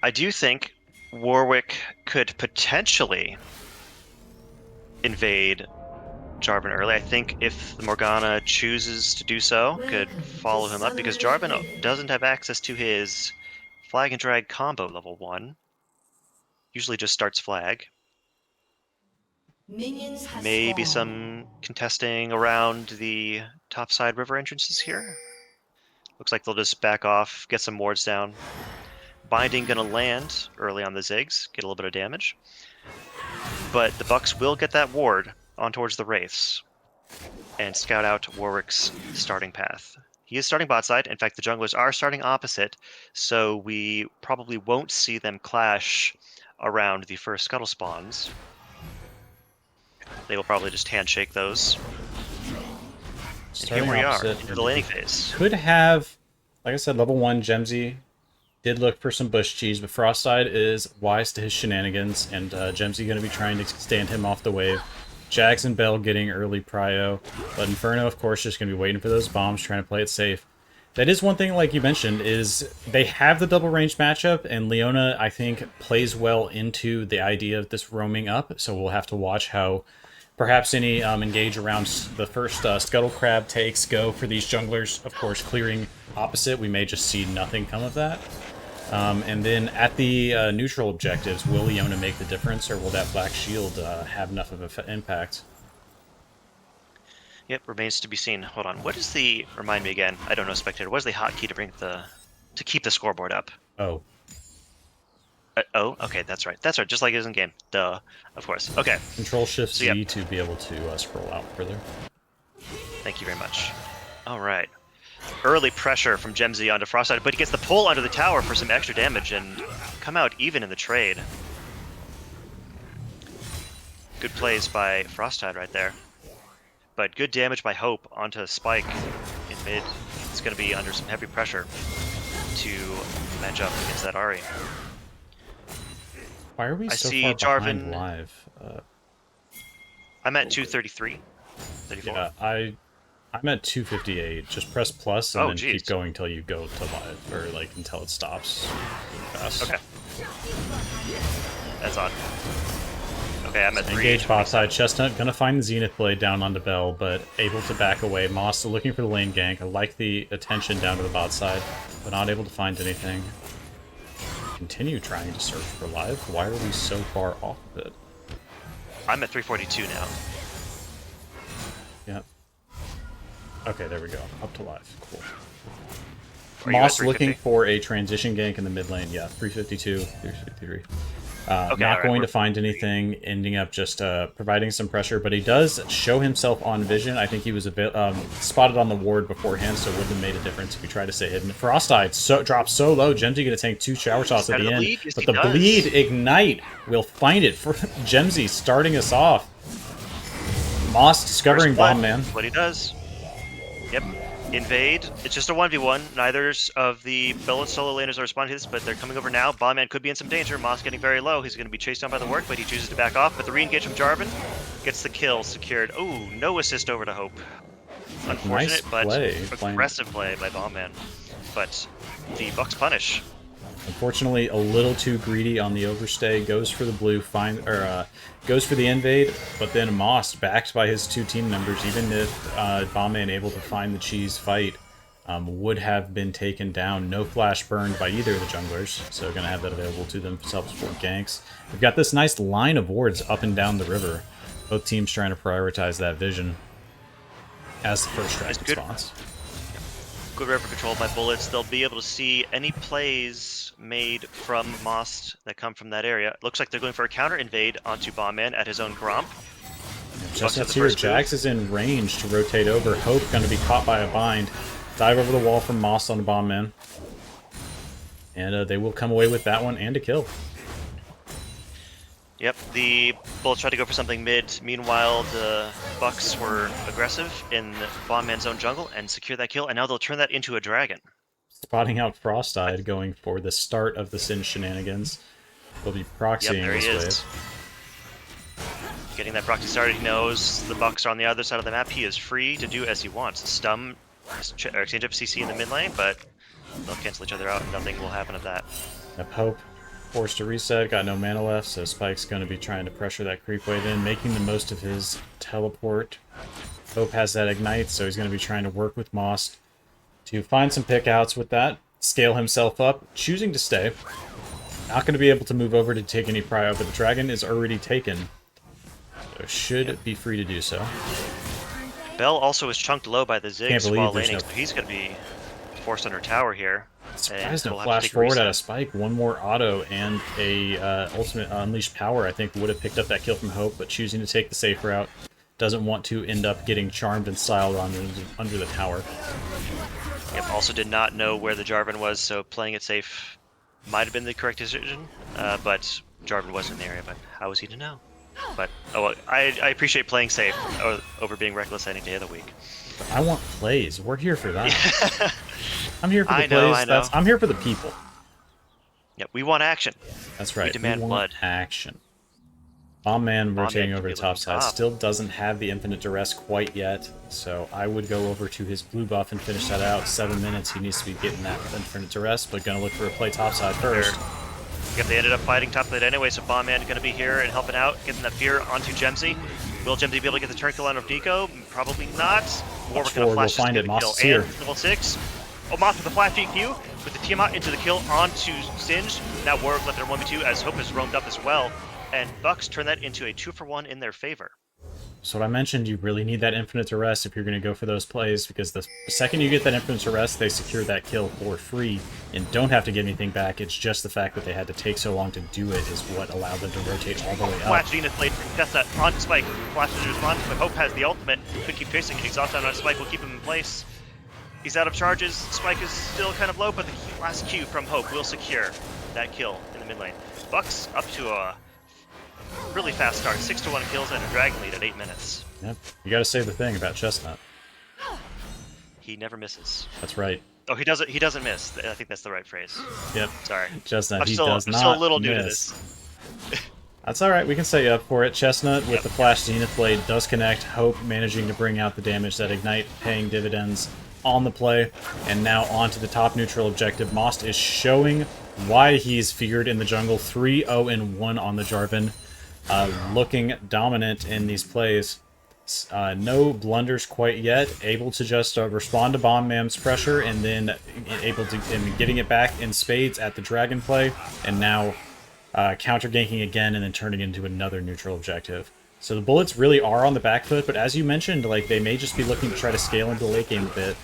I do think Warwick could potentially invade Jarvan early. I think if the Morgana chooses to do so, could follow him up because Jarvan doesn't have access to his flag and drag combo level 1. Usually just starts flag. Minions have Maybe spawned. some contesting around the topside river entrances here. Looks like they'll just back off, get some wards down. Binding gonna land early on the Ziggs, get a little bit of damage. But the Bucks will get that ward on towards the Wraiths and scout out Warwick's starting path. He is starting bot side. In fact, the junglers are starting opposite, so we probably won't see them clash around the first scuttle spawns. They will probably just handshake those. And here we are, into the laning phase. Could have, like I said, level 1 Gemsy did look for some bush cheese, but Frostside is wise to his shenanigans, and Gemsy going to be trying to stand him off the wave. Jax and Bell getting early prio, but Inferno, of course, just going to be waiting for those bombs, trying to play it safe. That is one thing, like you mentioned, is they have the double range matchup, and Leona, I think, plays well into the idea of this roaming up, so we'll have to watch how perhaps any engage around the first Scuttle Crab takes go for these junglers. Of course, clearing opposite, we may just see nothing come of that. And then at the neutral objectives, will Leona make the difference, or will that Black Shield have enough of an impact? Yep, remains to be seen. Hold on, what is the, remind me again, I don't know, Spectator, what is the hotkey to bring to keep the scoreboard up? Oh. Oh, okay, that's right, just like it is in game. Duh, of course. Okay. Control-Shift-Z so, yep, to be able to scroll out further. Thank you very much. All right. Early pressure from Gemsy onto Frostside, but he gets the pull under the tower for some extra damage and come out even in the trade. Good plays by Frosttide right there. But good damage by Hope onto Spike in mid. It's going to be under some heavy pressure to match up against that Ahri. Why are we so far Jarvan behind live? I'm at 233. 34. Yeah, I'm at 258. Just press plus and then keep going until you go to live, or like until it stops fast. Okay. That's odd. Okay, I'm at 3. Engage bot side. Chestnut gonna find the Zenith Blade down onto Bell, but able to back away. Moss still looking for the lane gank. I like the attention down to the bot side, but not able to find anything. Continue trying to search for live. Why are we so far off of it? I'm at 342 now. Yep. Okay, there we go. Up to live. Cool. Are Moss looking for a transition gank in the mid lane. Yeah, 352, 353. Okay, not going to find anything, ending up just providing some pressure, but he does show himself on vision. I think he was a bit spotted on the ward beforehand, so it wouldn't have made a difference if he tried to stay hidden. Frosteye drops so low. Gemsy going to tank 2 shower shots at the end, yes, but the bleed ignite will find it for Gemsy starting us off. Moss discovering Bomb Man. What he does. Yep. Invade. It's just a 1v1. Neither of the Bellet solo laners are responding to this, but they're coming over now. Bombman could be in some danger. Moss getting very low. He's going to be chased down by the work, but he chooses to back off. But the re-engage from Jarvan gets the kill secured. Oh, no assist over to Hope. Unfortunate, nice but aggressive play by Bombman. But the Bucks punish. Unfortunately, a little too greedy on the overstay. Goes for the blue, goes for the invade, but then Moss, backed by his 2 team members, even if Bombman able to find the cheese fight, would have been taken down. No flash burned by either of the junglers, so going to have that available to themselves for ganks. We've got this nice line of wards up and down the river. Both teams trying to prioritize that vision as the first track response. Good river control by bullets. They'll be able to see any plays made from Moss that come from that area. Looks like they're going for a counter invade onto Bombman at his own Gromp. Chestnut's here. Jax is in range to rotate over. Hope going to be caught by a bind. Dive over the wall from Moss on the Bombman. And they will come away with that one and a kill. Yep, the Bullets tried to go for something mid. Meanwhile, the Bucks were aggressive in Bombman's own jungle and secure that kill, and now they'll turn that into a dragon. Spotting out Frosteye, going for the start of the Sin shenanigans. They'll be proxying this wave. Getting that proxy started, he knows the Bucks are on the other side of the map. He is free to do as he wants. Stun, exchange up CC in the mid lane, but they'll cancel each other out and nothing will happen of that. Yep, Hope Forced to reset, got no mana left, so Spike's going to be trying to pressure that creep wave in, making the most of his teleport. Hope has that ignite, so he's going to be trying to work with Moss to find some pickouts with that, scale himself up, choosing to stay. Not going to be able to move over to take any prio, but the dragon is already taken, so should be free to do so. Bell also is chunked low by the Ziggs while there's laning, no... so he's going to be forced under tower here. Surprised no we'll flash forward out of Spike. One more auto and a ultimate unleashed power, I think, would have picked up that kill from Hope, but choosing to take the safe route. Doesn't want to end up getting charmed and styled under the tower. Yep, also did not know where the Jarvan was, so playing it safe might have been the correct decision, but Jarvan wasn't in the area, but how was he to know? But I appreciate playing safe over being reckless any day of the week. But I want plays. We're here for that. I'm here for the plays. I know. I'm here for the people. Yep, we want action. That's right. We demand blood. Action. Bomb Man rotating over to top side. Top. Still doesn't have the infinite duress quite yet, so I would go over to his blue buff and finish that out. 7 minutes, he needs to be getting that infinite duress, but gonna look for a play top side first. Yep, they ended up fighting top lane anyway, so Bomb Man gonna be here and helping out, getting that fear onto Gemzy. Will Gemzy be able to get the turn kill on Nico? Probably not. Warwick gonna flash we'll find it. Moss kill. is here. And level 6. Oh, Moss with the flash GQ with the Tiamat into the kill onto Singed. Now Warwick left their 1v2 as Hope has roamed up as well. And Bucks turn that into a 2-for-1 in their favor. So what I mentioned, you really need that infinite duress if you're going to go for those plays, because the second you get that infinite duress, they secure that kill for free and don't have to get anything back. It's just the fact that they had to take so long to do it is what allowed them to rotate all the way up. Flash Zenith blade from Tessa on Spike. Flash to respond, but Hope has the ultimate. Could keep chasing. Exhaust on Spike will keep him in place. He's out of charges. Spike is still kind of low, but the last Q from Hope will secure that kill in the mid lane. Bucks up to a really fast start, 6-1 kills and a dragon lead at 8 minutes. Yep, you gotta say the thing about Chestnut. He never misses. That's right. Oh, he doesn't miss. I think that's the right phrase. Yep. Sorry. Chestnut, I'm still a little new to this. That's alright, we can say up for it. Chestnut with the Flash Zenith Blade does connect. Hope managing to bring out the damage that Ignite, paying dividends on the play. And now on to the top neutral objective. Most is showing why he's feared in the jungle. 3-0-1 on the Jarvan. Looking dominant in these plays. No blunders quite yet. Able to just respond to Bomb Man's pressure and then able to getting it back in spades at the dragon play. And now counter ganking again and then turning into another neutral objective. So the bullets really are on the back foot, but as you mentioned, like they may just be looking to try to scale into the late game a bit.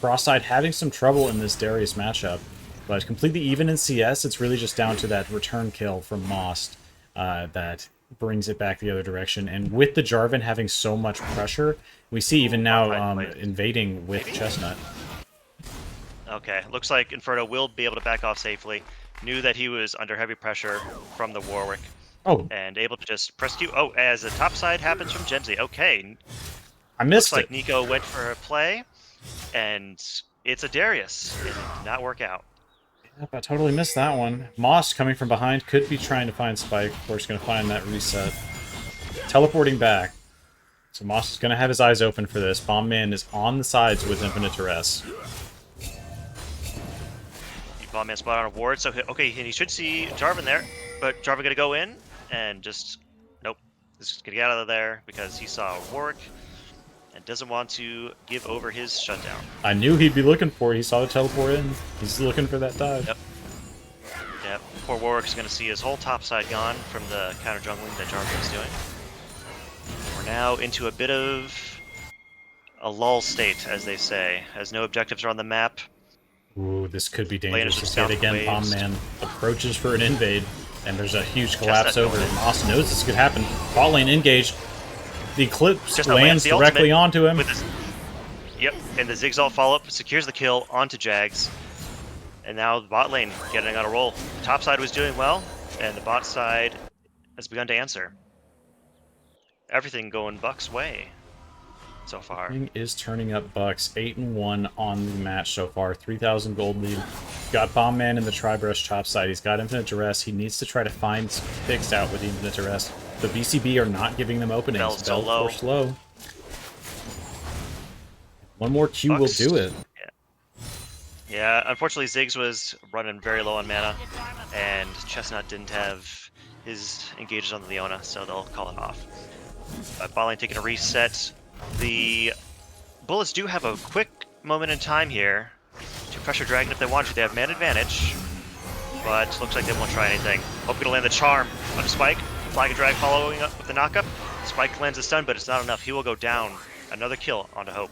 Frostside having some trouble in this Darius matchup, but completely even in CS. It's really just down to that return kill from Most that brings it back the other direction. And with the Jarvan having so much pressure, we see even now invading with Chestnut. Okay, looks like Inferno will be able to back off safely. Knew that he was under heavy pressure from the Warwick. Oh. And able to just press Q. Oh, as the top side happens from Gemzy. Okay. I missed Looks like Nico went for a play, and it's a Darius. It did not work out. Yep, I totally missed that one. Moss coming from behind could be trying to find Spike. Of course, going to find that reset. Teleporting back. So Moss is going to have his eyes open for this. Bomb Man is on the sides with Infinite Duress. Bomb Man spot on a ward, so okay, and he should see Jarvan there, but Jarvan gonna go in and just nope, just gonna get out of there because he saw Warwick and doesn't want to give over his shutdown. I knew he'd be looking for it. He saw the teleport in. He's looking for that dive. Yep. Yep. Poor Warwick's gonna see his whole top side gone from the counter jungling that Jarvan is doing. We're now into a bit of a lull state, as they say, as no objectives are on the map. Ooh, this could be dangerous yet again. Bomb Man approaches for an invade, and there's a huge collapse over. Moss knows this could happen. Bot lane engaged. The Eclipse lands directly onto him. Yep, and the Ziggs all follow up, secures the kill onto Jags. And now the bot lane getting on a roll. The top side was doing well, and the bot side has begun to answer. Everything going Bucks' way so far. Everything is turning up Bucks. 8-1 on the match so far. 3,000 gold lead. Got Bomb Man in the Tri-Brush top side. He's got Infinite Duress. He needs to try to find picks out with the Infinite Duress. The BCB are not giving them openings. Bell's low. Slow. One more Q Bucks, will do it. Yeah. Yeah, unfortunately Ziggs was running very low on mana, and Chestnut didn't have his engages on the Leona, so they'll call it off. Bot lane taking a reset. The Bullets do have a quick moment in time here to pressure Dragon if they want to. They have man advantage, but looks like they won't try anything. Hope gonna land the charm on Spike. Flag and Drag following up with the knockup. Spike lands a stun, but it's not enough. He will go down. Another kill onto Hope.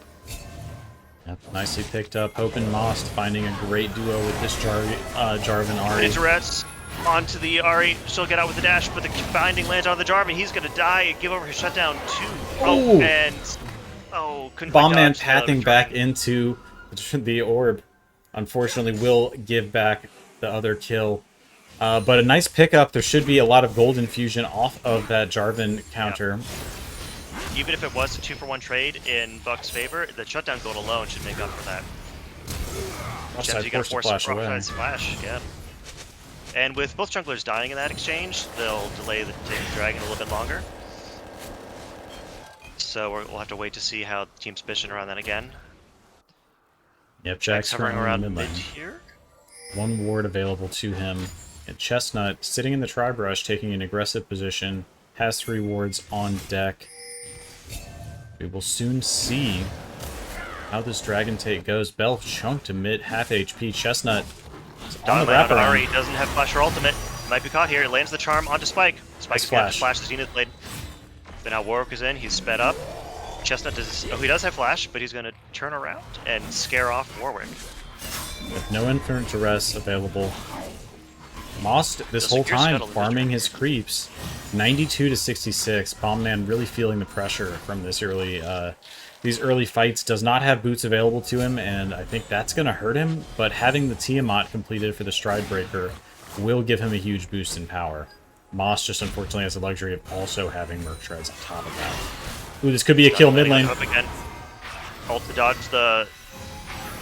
Yep, nicely picked up. Hope and Most finding a great duo with this Jarvan Ahri. Interest onto the Ahri. She'll get out with the dash, but the binding lands on the Jarvan. He's gonna die and give over his shutdown to Hope, and couldn't quite Bombman dodge. pathing back into the orb. Unfortunately, will give back the other kill. But a nice pickup. There should be a lot of gold infusion off of that Jarvan counter. Yep. Even if it was a 2-for-1 trade in Buck's favor, the shutdown gold alone should make up for that. Offside, Force force to flash away. Splash, yeah. And with both junglers dying in that exchange, they'll delay the dragon a little bit longer. So we'll have to wait to see how the team's position around that again. Yep, Jack's hovering around around mid mid lane. here. One ward available to him. And Chestnut sitting in the tri-brush, taking an aggressive position, has 3 wards on deck. We will soon see how this Dragon take goes. Bell chunked to mid half HP. Chestnut on the wraparound. Ahri doesn't have flash or ultimate. Might be caught here. It lands the charm onto Spike. Spike's got to flash the Zenith Blade. But now Warwick is in. He's sped up. Chestnut does. Oh, he does have flash, but he's going to turn around and scare off Warwick. With no infinite duress available. Most this whole time farming his creeps. 92 to 66. Bombman really feeling the pressure from this early these early fights. Does not have boots available to him, and I think that's going to hurt him. But having the Tiamat completed for the Stride Breaker will give him a huge boost in power. Moss just unfortunately has the luxury of also having Merc Shreds on top of that. Ooh, this could be a kill mid lane. Ult to dodge the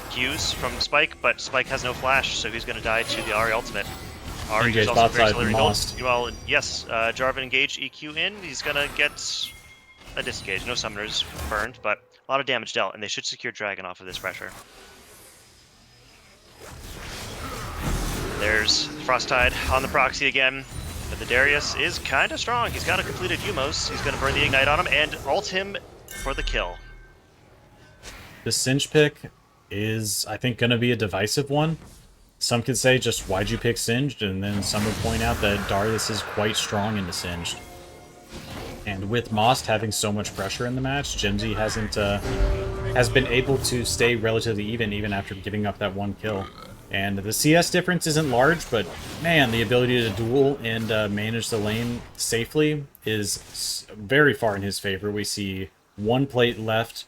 Qs from Spike, but Spike has no flash, so he's going to die to the Ahri ultimate. Ahri is also very similar to Well, yes, Jarvan engage EQ in. He's going to get a disengage. No summoners burned, but a lot of damage dealt, and they should secure Dragon off of this pressure. There's Frosttide on the proxy again. But the Darius is kind of strong. He's got a completed Umos. He's going to burn the Ignite on him and ult him for the kill. The Singed pick is, I think, going to be a divisive one. Some could say, just why'd you pick Singed? And then some would point out that Darius is quite strong into Singed. And with Most having so much pressure in the match, Jimsy has been able to stay relatively even after giving up that 1 kill. And the CS difference isn't large, but man, the ability to duel and manage the lane safely is very far in his favor. We see 1 plate left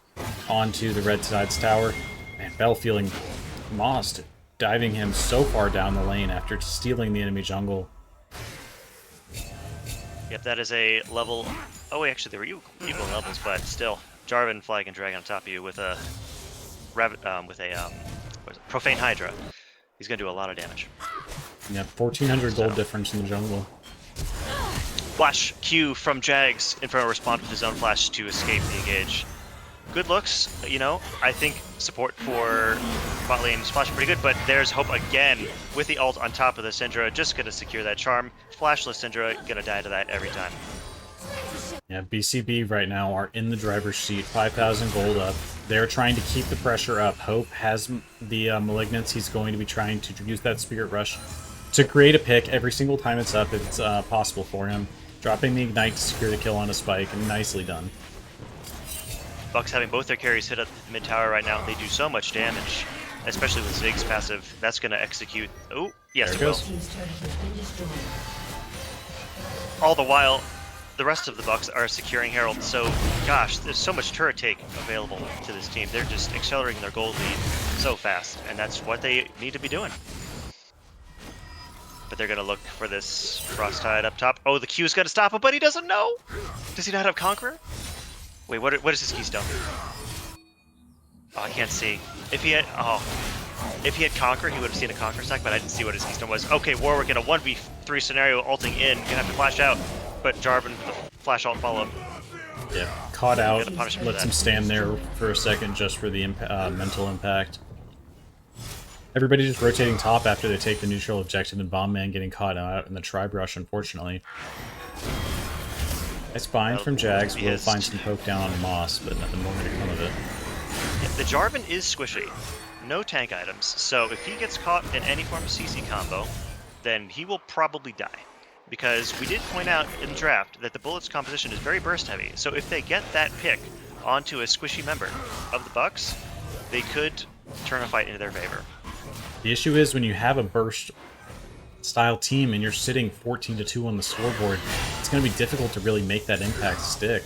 onto the Red Tide's tower, and Bell feeling Most diving him so far down the lane after stealing the enemy jungle. Yep, that is a level. Oh, wait, actually, they were equal levels, but still, Jarvan, Flag, and Dragon on top of you with a Profane Hydra. He's going to do a lot of damage. Yeah, 1,400 gold difference in the jungle. Flash Q from Jags in front of respond with his own flash to escape the engage. Good looks, you know. I think support for bot lane is flashing pretty good, but there's Hope again with the ult on top of the Syndra, just going to secure that charm. Flashless Syndra, going to die to that every time. Yeah, BCB right now are in the driver's seat, 5,000 gold up. They're trying to keep the pressure up. Hope has the Malignance. He's going to be trying to use that Spirit Rush to create a pick every single time it's up if it's possible for him. Dropping the Ignite to secure the kill on a Spike, and nicely done. Bucks having both their carries hit at the mid tower right now. They do so much damage, especially with Ziggs passive. That's going to execute. Oh, yes, it will. All the while, the rest of the Bucks are securing Herald. So, gosh, there's so much turret take available to this team. They're just accelerating their gold lead so fast, and that's what they need to be doing. But they're going to look for this Frosttide up top. Oh, the Q's got to stop him, but he doesn't know. Does he not have Conqueror? Wait, what is his keystone? Oh, I can't see. If he had Conquer, he would have seen a Conquer stack, but I didn't see what his keystone was. Okay, Warwick in a 1v3 scenario, ulting in, gonna have to flash out, but Jarvan with the flash ult follow. Yeah, caught out, lets him stand there for a second just for the mental impact. Everybody just rotating top after they take the neutral objective, and Bomb Man getting caught out in the tribe rush, unfortunately. Nice bind from Jags. We'll find some poke down on Moss, but nothing more going to come of it. Yeah, the Jarvan is squishy. No tank items, so if he gets caught in any form of CC combo, then he will probably die. Because we did point out in the draft that the Bullets composition is very burst heavy, so if they get that pick onto a squishy member of the Bucks, they could turn a fight into their favor. The issue is when you have a burst style team and you're sitting 14-2 on the scoreboard, it's going to be difficult to really make that impact stick.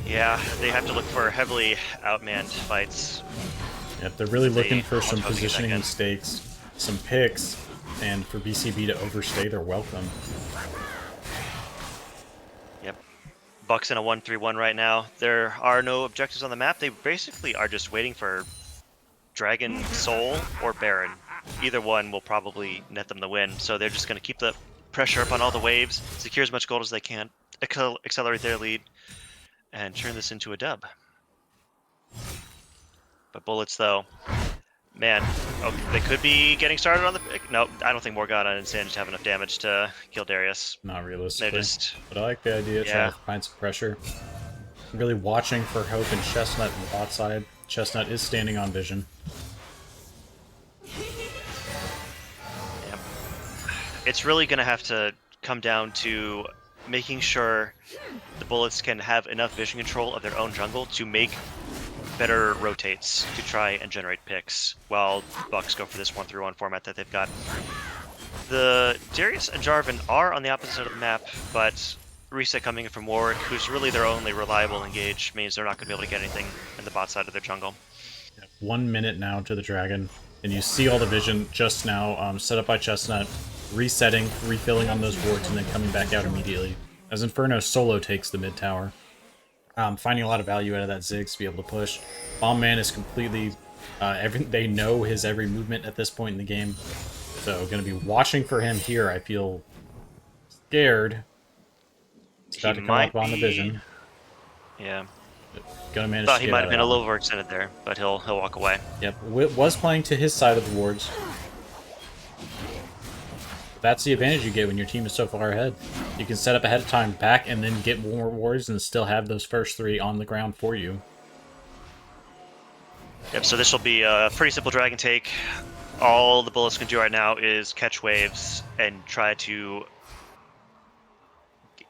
Yeah, they have to look for heavily outmanned fights. Yep, they're really looking for some positioning mistakes, some picks, and for BCB to overstay their welcome. Yep. Bucks in a 1-3-1 right now. There are no objectives on the map. They basically are just waiting for Dragon, Soul, or Baron. Either one will probably net them the win, so they're just going to keep the pressure up on all the waves, secure as much gold as they can, accelerate their lead, and turn this into a dub. But Bullets, though, man, okay, they could be getting started on the pick. No, I don't think Morgana and Singed have enough damage to kill Darius. Not realistically. They're just... But I like the idea, trying to find some pressure. I'm really watching for Hope and Chestnut on the bot side. Chestnut is standing on vision. Yep. It's really going to have to come down to making sure the Bullets can have enough vision control of their own jungle to make better rotates to try and generate picks, while Bucks go for this 1-3-1 format that they've got. The Darius and Jarvan are on the opposite side of the map, but Reset coming in from Warwick, who's really their only reliable engage, means they're not going to be able to get anything in the bot side of their jungle. 1 minute now to the Dragon, and you see all the vision just now set up by Chestnut, resetting, refilling on those wards, and then coming back out immediately. As Inferno solo takes the mid tower. Finding a lot of value out of that Ziggs to be able to push. Bomb Man is completely... they know his every movement at this point in the game. So going to be watching for him here. I feel scared. He's about to come up on the vision. Yeah. Gonna manage Thought he might have been a little overextended there, but he'll walk away. Yep, was playing to his side of the wards. That's the advantage you get when your team is so far ahead. You can set up ahead of time, back, and then get more wards and still have those first three on the ground for you. Yep, so this will be a pretty simple dragon take. All the Bullets can do right now is catch waves and try to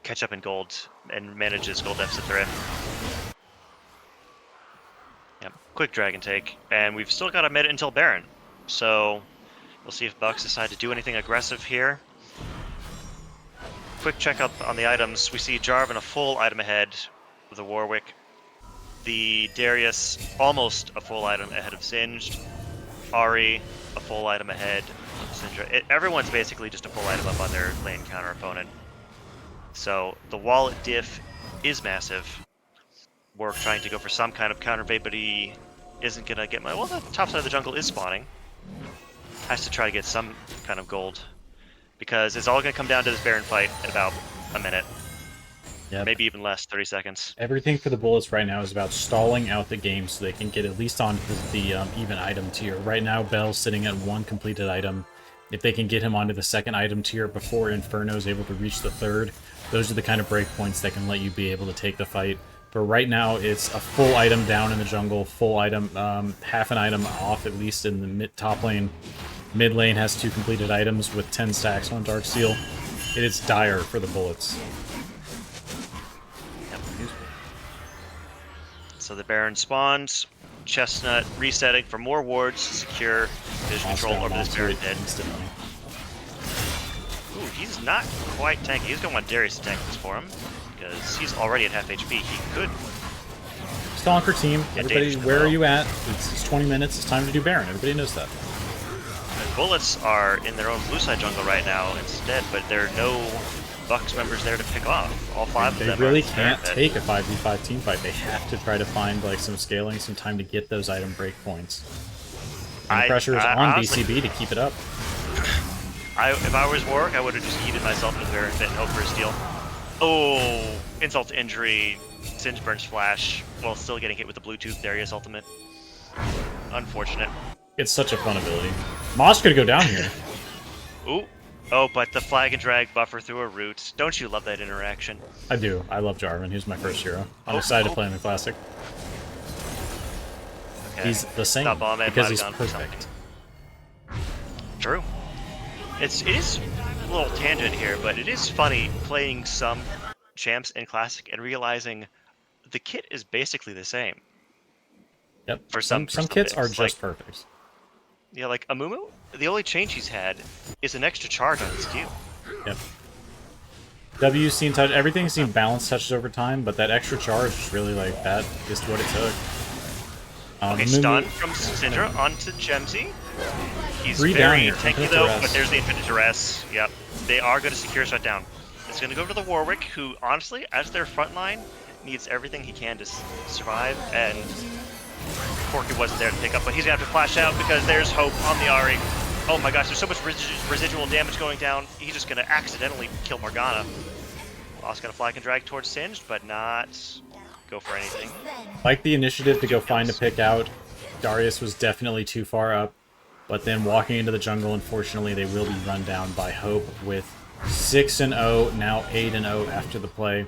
catch up in gold and manage this gold deficit they're in. Yep, quick dragon take. And we've still got a minute until Baron. So we'll see if Bucks decide to do anything aggressive here. Quick checkup on the items. We see Jarvan a full item ahead of the Warwick. The Darius almost a full item ahead of Singed. Ahri a full item ahead of Syndra. Everyone's basically just a full item up on their lane counter opponent. So the wallet diff is massive. Warwick trying to go for some kind of counter bait, but he isn't gonna get my... Well, the top side of the jungle is spawning. Has to try to get some kind of gold. Because it's all going to come down to this Baron fight in about a minute. Yep. Maybe even less, 30 seconds. Everything for the Bullets right now is about stalling out the game so they can get at least on the even item tier. Right now, Bell's sitting at 1 completed item. If they can get him onto the 2nd item tier before Inferno is able to reach the 3rd, those are the kind of breakpoints that can let you be able to take the fight. But right now, it's a full item down in the jungle, full item, half an item off, at least in the mid-top lane. Mid lane has 2 completed items with 10 stacks on Darksteel. It is dire for the Bullets. Yep. So the Baron spawns. Chestnut resetting for more wards to secure vision control over this Baron dead. Ooh, he's not quite tanky. He's going to want Darius to tank this for him, because he's already at half HP. He could... Stalling for team. Everybody, where are you at? It's 20 minutes. It's time to do Baron. Everybody knows that. Bullets are in their own blue side jungle right now instead, but there are no Bucks members there to pick off. All 5 of them. They really can't take a 5v5 team fight. They have to try to find like some scaling, some time to get those item breakpoints. And the pressure is on honestly, BCB to keep it up. If I was Warwick, I would have just heated myself in the Baron pit and hoped for a steal. Oh, insult to injury. Singe burns flash while still getting hit with the Bluetooth Darius ultimate. Unfortunate. It's such a fun ability. Mosh could go down here. Ooh. Oh, but the flag and drag buffer through a root. Don't you love that interaction? I do. I love Jarvan. He's my first hero. I'm excited to play in the Classic. Okay. He's the same That bomb because he's might have gone for perfect. True. It is a little tangent here, but it is funny playing some champs in Classic and realizing the kit is basically the same. Yep. For some some kits are picks. just perfect. Yeah, like Amumu, the only change he's had is an extra charge on his Q. Yep. W's seen touch. Everything's seen balanced touches over time, but that extra charge is really like that is what it took. Okay, Mumu, stun from Syndra onto Gemsy. He's Three down very here, tanky infinite though, duress. but there's the infinite duress. Yep, they are going to secure shutdown. It's going to go to the Warwick, who honestly, as their front line, needs everything he can to survive, and Corky wasn't there to pick up, but he's going to have to flash out because there's Hope on the Ahri. Oh my gosh, there's so much residual damage going down. He's just going to accidentally kill Morgana. Lost going to flag and drag towards Singed, but not go for anything. Like the initiative to go find a pick out. Darius was definitely too far up, but then walking into the jungle, unfortunately, they will be run down by Hope with 6-0, now 8-0 after the play.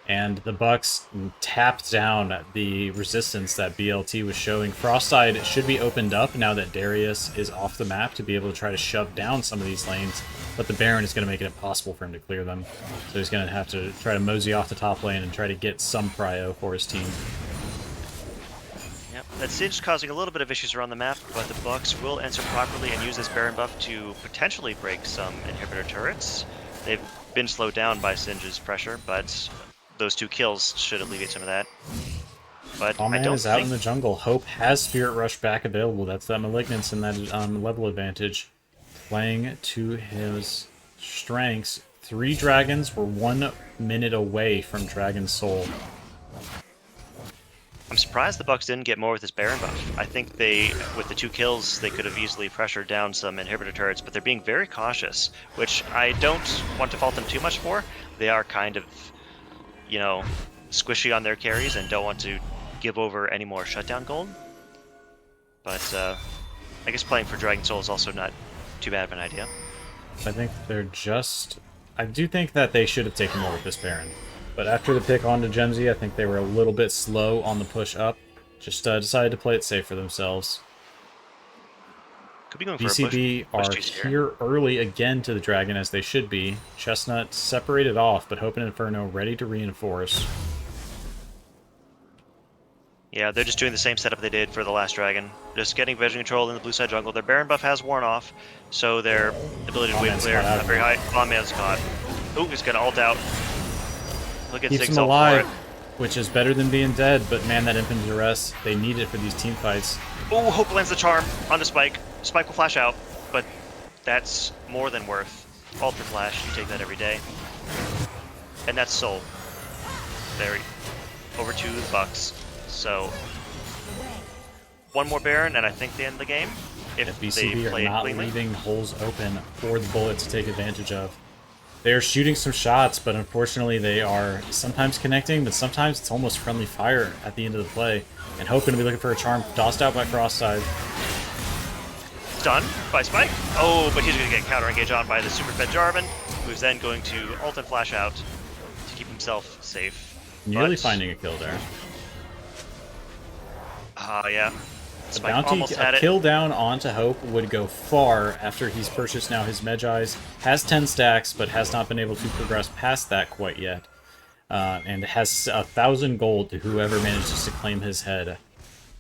And the Bucks tapped down the resistance that BLT was showing. Frostside should be opened up now that Darius is off the map to be able to try to shove down some of these lanes, but the Baron is going to make it impossible for him to clear them. So he's going to have to try to mosey off the top lane and try to get some prio for his team. Yep, that Singed causing a little bit of issues around the map, but the Bucks will answer properly and use this Baron buff to potentially break some inhibitor turrets. They've been slowed down by Singe's pressure, but those 2 kills should alleviate some of that. But I Man don't is out think in the jungle. Hope has Spirit Rush back available. That's that Malignance and that level advantage. Playing to his strengths. 3 dragons were 1 minute away from Dragon Soul. I'm surprised the Bucks didn't get more with this Baron buff. I think they, with the 2 kills, they could have easily pressured down some inhibitor turrets, but they're being very cautious, which I don't want to fault them too much for. They are kind of, you know, squishy on their carries and don't want to give over any more shutdown gold. But I guess playing for Dragon Soul is also not too bad of an idea. I think they're just... I do think that they should have taken more with this Baron. But after the pick onto Gemsy, I think they were a little bit slow on the push up. Just decided to play it safe for themselves. Could be going for BCB a bush are chase here early again to the dragon, as they should be. Chestnut separated off, but Hope and Inferno ready to reinforce. Yeah, they're just doing the same setup they did for the last dragon. Just getting vision control in the blue side jungle. Their Baron buff has worn off, so their ability to wave clear not very high. Bomb man's caught. Ooh, he's gonna ult out. Look at Keeps him Zigzag alive, for it. which is better than being dead, but man, that infinite duress, they need it for these team fights. Ooh, Hope lands the charm onto Spike. Spike will flash out, but that's more than worth. Ultra flash, you take that every day. And that's Soul. There, over to the Bucks. So, 1 more Baron, and I think they end the game. If BCB they are play it not cleanly. leaving holes open for the bullet to take advantage of. They are shooting some shots, but unfortunately they are sometimes connecting, but sometimes it's almost friendly fire at the end of the play. And Hope going to be looking for a charm, tossed out by Frostside. Stunned by Spike. Oh, but he's going to get counter engaged on by the super fed Jarvan, who's then going to ult and flash out to keep himself safe. Nearly But, finding a kill there. yeah. The Spike bounty, almost had a it. kill down onto Hope would go far after he's purchased now his Medjai's. Has 10 stacks, but has not been able to progress past that quite yet. And has 1,000 gold to whoever manages to claim his head.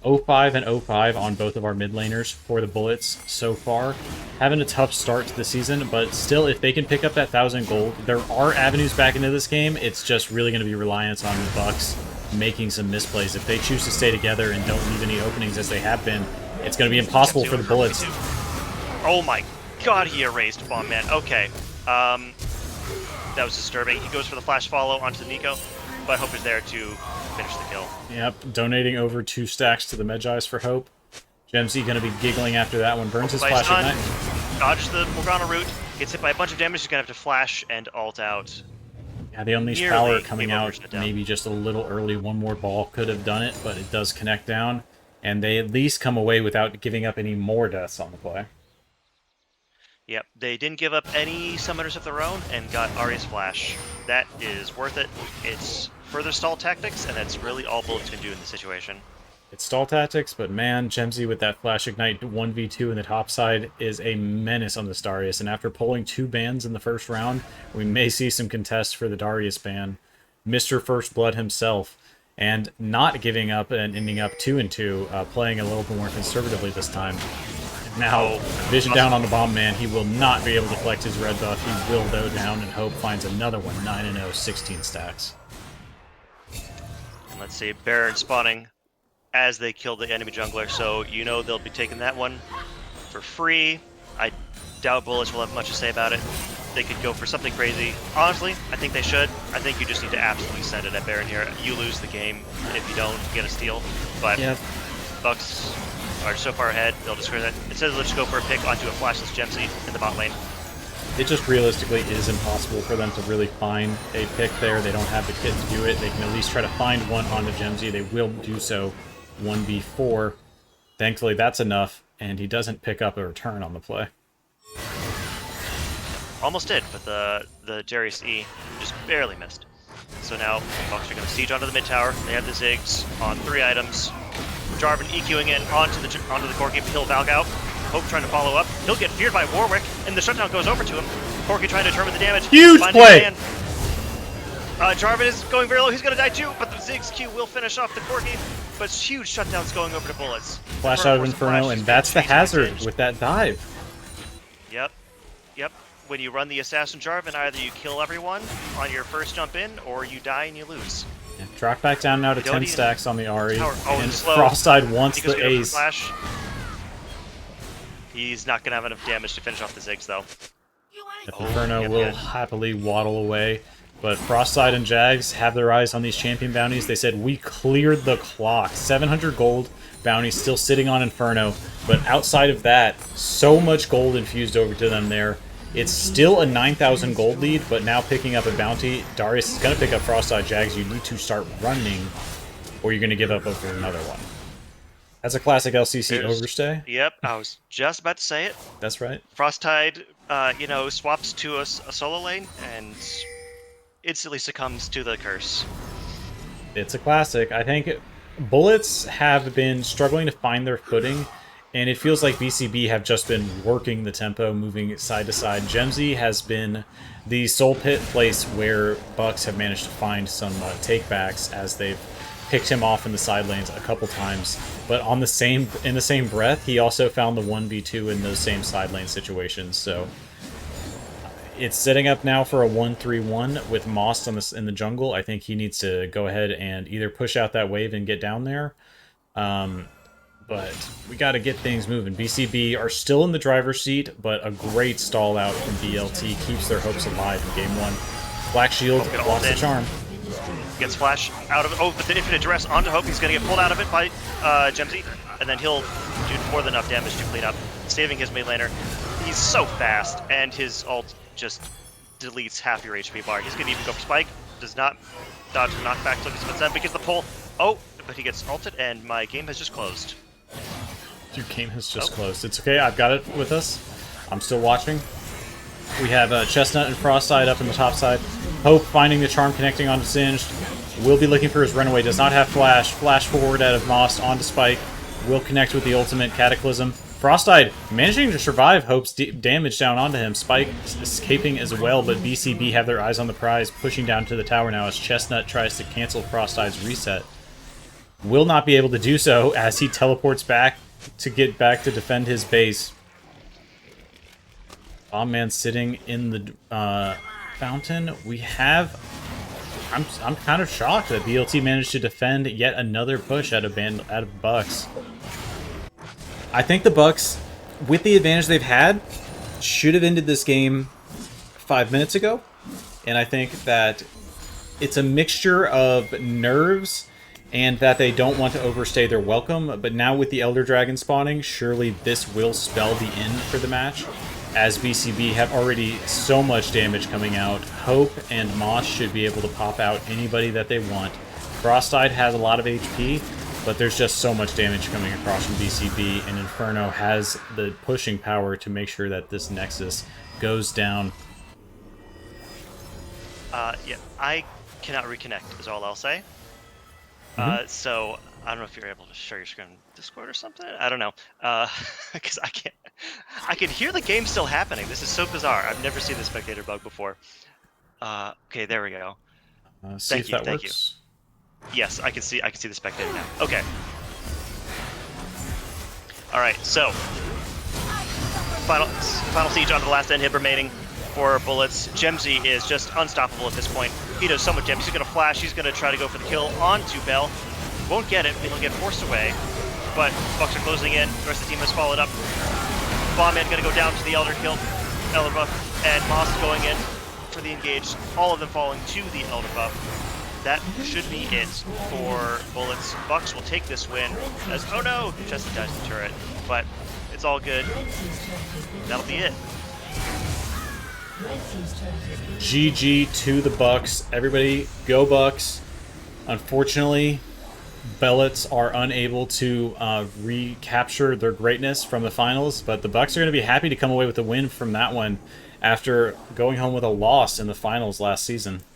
0-5 and 0-5 on both of our mid laners for the Bullets so far. Having a tough start to the season, but still, if they can pick up that 1,000 gold, there are avenues back into this game. It's just really going to be reliant on the Bucks making some misplays. If they choose to stay together and don't leave any openings as they have been, it's going to be impossible for the Bullets. Oh my god, he erased Bomb Man. Okay. That was disturbing. He goes for the flash follow onto Nico, but Hope is there to finish the kill. Yep, donating over 2 stacks to the Medjai's for Hope. Gemsy going to be giggling after that one. Burns his flash ignite. Dodges the Morgana route, gets hit by a bunch of damage, he's going to have to flash and ult out. Yeah, the Unleashed Nearly Power coming game over, out shut down. maybe just a little early. One more ball could have done it, but it does connect down. and they at least come away without giving up any more deaths on the play. Yep, they didn't give up any summoners of their own and got Aria's Flash. That is worth it. It's further stall tactics, and that's really all Bullets can do in the situation. It's stall tactics, but man, Gemsy with that Flash Ignite 1v2 in the top side is a menace on this Darius, and after pulling 2 bans in the first round, we may see some contests for the Darius ban. Mr. First Blood himself, and not giving up and ending up 2-2, playing a little bit more conservatively this time. Now, vision down on the Bomb Man, he will not be able to collect his red buff, he will go down, and Hope finds another one, 9-0, 16 stacks. And let's see, Baron spawning as they kill the enemy jungler, so you know they'll be taking that one for free. I doubt Bullets will have much to say about it. They could go for something crazy. Honestly, I think they should. I think you just need to absolutely send it at Baron here. You lose the game if you don't get a steal, but Yep. Bucks are so far ahead, they'll just that. Instead, let's go for a pick onto a flashless Gemsy in the bot lane. It just realistically is impossible for them to really find a pick there. They don't have the kit to do it. They can at least try to find one on the Gemsy. They will do so 1v4. Thankfully, that's enough, and he doesn't pick up a return on the play. Almost did, but the Darius E just barely missed. So now Bucks are going to siege onto the mid tower. They have the Ziggs on 3 items. Jarvan EQing in onto the Corki. He'll valk out. Hope trying to follow up. He'll get feared by Warwick, and the shutdown goes over to him. Corki trying to determine the damage. Huge play! Jarvan is going very low. He's going to die too, but the Ziggs Q will finish off the Corki. But huge shutdowns going over to Bullets. Flash out of Inferno, and that's the hazard with that dive. Yep. When you run the Assassin Jarvan, either you kill everyone on your first jump in, or you die and you lose. Yeah, drop back down now to 10 stacks on the Ahri, and slow. Frostside wants the ace. Flash. He's not going to have enough damage to finish off the Ziggs, though. Inferno will happily waddle away, but Frostside and Jags have their eyes on these champion bounties. They said, we cleared the clock. 700 gold bounty still sitting on Inferno, but outside of that, so much gold infused over to them there. It's still a 9,000 gold lead, but now picking up a bounty. Darius is going to pick up Frostside. Jags, you need to start running, or you're going to give up over another one. That's a classic LCC overstay. Yep, I was just about to say it. That's right. Frosttide, swaps to a solo lane and instantly succumbs to the curse. It's a classic. I think Bullets have been struggling to find their footing, and it feels like BCB have just been working the tempo, moving side to side. Gemsy has been the soul pit place where Bucks have managed to find some takebacks as they've picked him off in the side lanes a couple times. But in the same breath, he also found the 1v2 in those same side lane situations. So it's setting up now for a 1-3-1 with Moss in the jungle. I think he needs to go ahead and either push out that wave and get down there. But we got to get things moving. BCB are still in the driver's seat, but a great stall out from BLT keeps their hopes alive in game 1. Black Shield blocks the charm. Gets Flash out of it. Oh, but the Infinite Duress onto Hope. He's going to get pulled out of it by Gemsy, and then he'll do more than enough damage to clean up, saving his mid laner. He's so fast, and his ult just deletes half your HP bar. He's going to even go for Spike. Does not dodge the knockback till he spins that because the pull. Oh, but he gets ulted, and my game has just closed. Your game has just closed. It's okay. I've got it with us. I'm still watching. We have Chestnut and Frostside up in the top side. Hope finding the charm connecting onto Singed. Will be looking for his runaway. Does not have Flash. Flash forward out of Moss onto Spike. Will connect with the ultimate Cataclysm. Frostside managing to survive Hope's damage down onto him. Spike escaping as well, but BCB have their eyes on the prize, pushing down to the tower now as Chestnut tries to cancel Frostside's reset. Will not be able to do so as he teleports back to get back to defend his base. Bomb Man sitting in the fountain. We have... I'm kind of shocked that BLT managed to defend yet another push out of Bucks. I think the Bucks, with the advantage they've had, should have ended this game 5 minutes ago. And I think that it's a mixture of nerves and that they don't want to overstay their welcome. But now with the Elder Dragon spawning, surely this will spell the end for the match, as BCB have already so much damage coming out. Hope and Moss should be able to pop out anybody that they want. Frostside has a lot of HP, but there's just so much damage coming across from BCB, and Inferno has the pushing power to make sure that this Nexus goes down. Yeah, I cannot reconnect, is all I'll say. So I don't know if you're able to share your screen on Discord or something. I don't know, because I can't. I can hear the game still happening. This is so bizarre. I've never seen the spectator bug before. Okay, there we go. See if that Thank you. works. Yes, I can see the spectator now. Okay. All right, so final siege onto the last end hit remaining for bullets. Gemzy is just unstoppable at this point. He does so much damage. He's gonna flash. He's gonna try to go for the kill onto Bell. Won't get it. He'll get forced away. But Bucks are closing in. The rest of the team has followed up. Bombman gonna go down to the Elder kill. Elder buff, and Moss going in for the engage. All of them falling to the Elder buff. That should be it for bullets. Bucks will take this win as, oh no, Chested dies the turret, but it's all good. That'll be it. GG to the Bucks. Everybody, go Bucks. Unfortunately, Bellets are unable to recapture their greatness from the finals, but the Bucks are going to be happy to come away with a win from that one after going home with a loss in the finals last season.